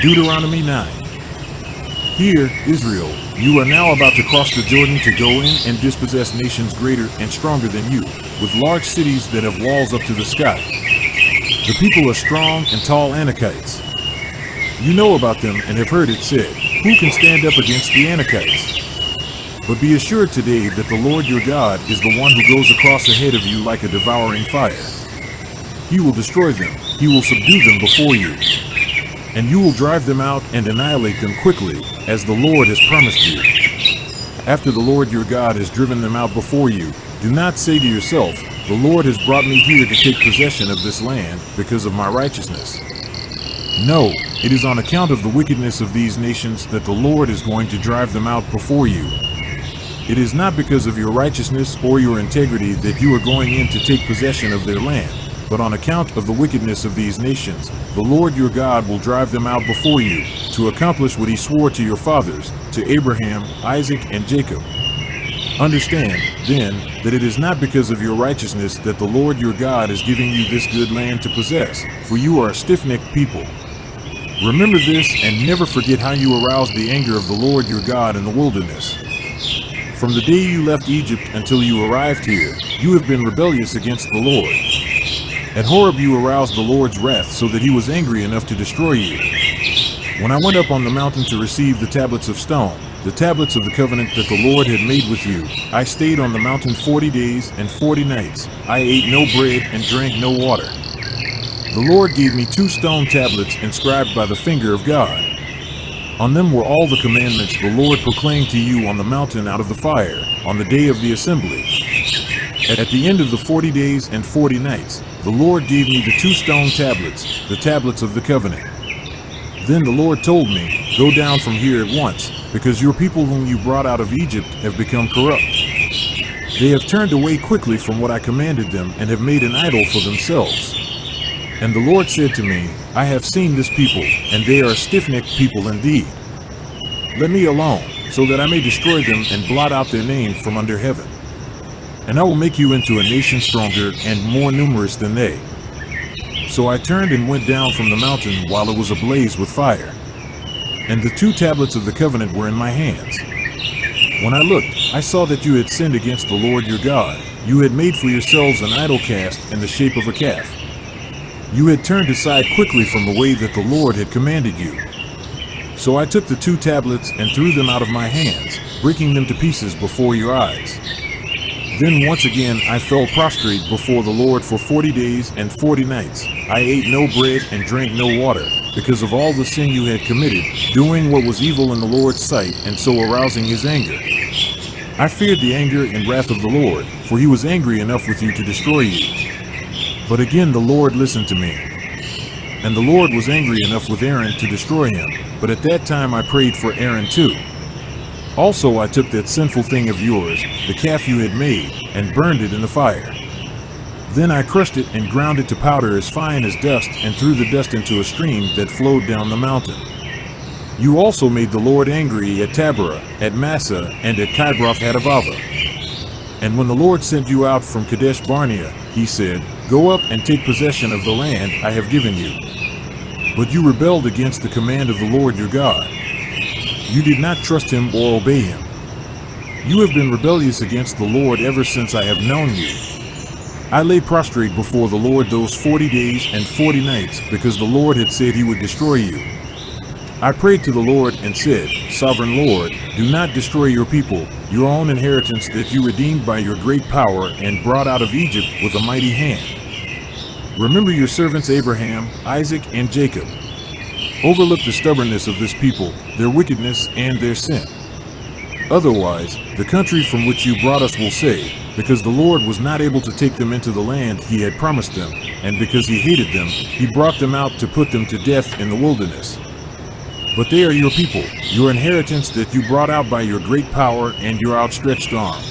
Deuteronomy 9. Hear, Israel, you are now about to cross the Jordan to go in and dispossess nations greater and stronger than you, with large cities that have walls up to the sky. The people are strong and tall Anakites. You know about them and have heard it said, who can stand up against the Anakites? But be assured today that the Lord your God is the one who goes across ahead of you like a devouring fire. He will destroy them, he will subdue them before you, and you will drive them out and annihilate them quickly, as the Lord has promised you. After the Lord your God has driven them out before you, do not say to yourself, the Lord has brought me here to take possession of this land because of my righteousness. No, it is on account of the wickedness of these nations that the Lord is going to drive them out before you. It is not because of your righteousness or your integrity that you are going in to take possession of their land, but on account of the wickedness of these nations, the Lord your God will drive them out before you, to accomplish what he swore to your fathers, to Abraham, Isaac, and Jacob. Understand, then, that it is not because of your righteousness that the Lord your God is giving you this good land to possess, for you are a stiff-necked people. Remember this and never forget how you aroused the anger of the Lord your God in the wilderness. From the day you left Egypt until you arrived here, you have been rebellious against the Lord. At Horeb you aroused the Lord's wrath so that he was angry enough to destroy you. When I went up on the mountain to receive the tablets of stone, the tablets of the covenant that the Lord had made with you, I stayed on the mountain 40 days and 40 nights. I ate no bread and drank no water. The Lord gave me 2 stone tablets inscribed by the finger of God. On them were all the commandments the Lord proclaimed to you on the mountain out of the fire, on the day of the assembly. At the end of the 40 days and 40 nights, the Lord gave me the 2 stone tablets, the tablets of the covenant. Then the Lord told me, go down from here at once, because your people whom you brought out of Egypt have become corrupt. They have turned away quickly from what I commanded them and have made an idol for themselves. And the Lord said to me, I have seen this people, and they are a stiff-necked people indeed. Let me alone, so that I may destroy them and blot out their name from under heaven. And I will make you into a nation stronger and more numerous than they. So I turned and went down from the mountain while it was ablaze with fire. And the 2 tablets of the covenant were in my hands. When I looked, I saw that you had sinned against the Lord your God. You had made for yourselves an idol cast in the shape of a calf. You had turned aside quickly from the way that the Lord had commanded you. So I took the 2 tablets and threw them out of my hands, breaking them to pieces before your eyes. Then once again I fell prostrate before the Lord for 40 days and 40 nights. I ate no bread and drank no water, because of all the sin you had committed, doing what was evil in the Lord's sight, and so arousing his anger. I feared the anger and wrath of the Lord, for he was angry enough with you to destroy you. But again the Lord listened to me. And the Lord was angry enough with Aaron to destroy him, but at that time I prayed for Aaron too. Also I took that sinful thing of yours, the calf you had made, and burned it in the fire. Then I crushed it and ground it to powder as fine as dust and threw the dust into a stream that flowed down the mountain. You also made the Lord angry at Taberah, at Massa, and at Kibroth Hattaavah. And when the Lord sent you out from Kadesh Barnea, he said, go up and take possession of the land I have given you. But you rebelled against the command of the Lord your God. You did not trust him or obey him. You have been rebellious against the Lord ever since I have known you. I lay prostrate before the Lord those 40 days and 40 nights because the Lord had said he would destroy you. I prayed to the Lord and said, Sovereign Lord, do not destroy your people, your own inheritance that you redeemed by your great power and brought out of Egypt with a mighty hand. Remember your servants Abraham, Isaac, and Jacob. Overlook the stubbornness of this people, their wickedness, and their sin. Otherwise, the country from which you brought us will say, because the Lord was not able to take them into the land he had promised them, and because he hated them, he brought them out to put them to death in the wilderness. But they are your people, your inheritance that you brought out by your great power and your outstretched arm.